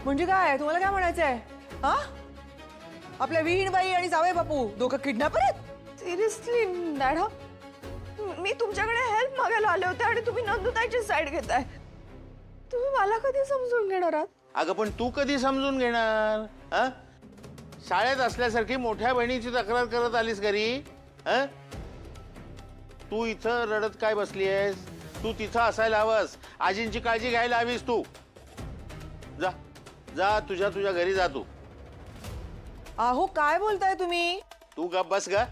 म्हणजे काय तुम्हाला काय म्हणायचंय हा? आपल्या विहीणबाई आणि जावई बापू दोघं किडनॅपर आहेत? सिरियसली डॅडा, मी तुमच्याकडे हेल्प मागायला आले होते आणि तुम्ही नंदुताईची साईड घेताय. तुम्ही मला कधी समजून घेणार आहात? अगं पण तू कधी समजून घेणार? हा? शाळेत असल्यासारखी मोठ्या बहिणीची तक्रार करत आलीस घरी. हा? तू इथं रडत काय बसली आहेस? तू तिथं असायला हवंस. आजींची काळजी घ्यायला हवीस तू. जा जा तुझ्या तुझ्या घरी जा तू. अहो काय बोलताय तुम्ही? तू गप बस ग.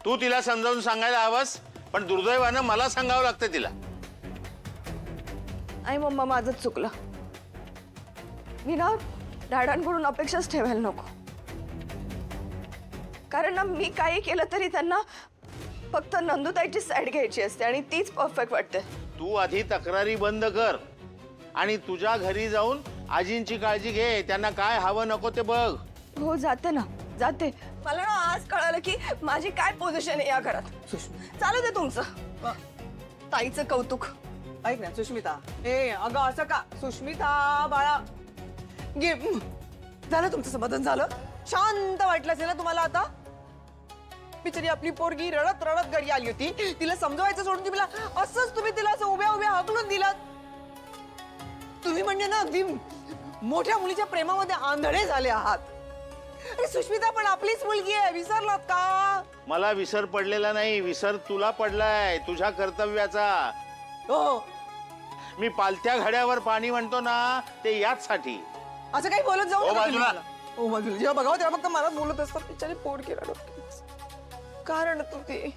तू तिला समजावून सांगायला हवंस, पण दुर्दैवानं मला सांगावं लागतं तिला. आई मम्मा, माझंच चुकलं. मी ना डॅडांकडून अपेक्षाच ठेवायला नको. कारण ना मी काही केलं तरी त्यांना फक्त नंदुताईची साईड घ्यायची असते आणि तीच परफेक्ट वाटते. तू आधी तक्रारी बंद कर आणि तुझ्या घरी जाऊन आजींची काळजी घे. त्यांना काय हवं नको ते बघ. हो जाते ना, जाते. मला ना आज कळालं की माझी काय पोझिशन आहे या घरात. चालू दे तुमचं ताईचं कौतुक. ऐक ना सुष्मिता, ए अगं असं का? सुष्मिता बाळा, घे. झालं तुमचं समाधान झालं? शांत वाटलं असेल ना तुम्हाला आता? बिचारी आपली पोरगी रडत रडत घरी आली होती. तिला समजवायचं सोडून तिला असंच तुम्ही तिला असं उभ्या उभ्या हाकलून दिलात. तुम्ही म्हणजे ना अगदी मोठ्या मुलीच्या प्रेमामध्ये आंधळे झाले आहात. अरे सुष्मिता पण आपलीच मुलगी आहे, विसरलात का? मला विसर पडलेला नाही, विसर तुला पडलाय तुझ्या कर्तव्याचा. हो. मी पालत्या घड्यावर पाणी म्हणतो ना, ते याचसाठी. असं काही बोलत जाऊ हो, नका तुम्ही बाजूला. मला. हो बाजूला. जेव्हा बघावं तेव्हा फक्त मला बोलत असतात. बिचारी पोट केला डोक्यात. कारण तू ते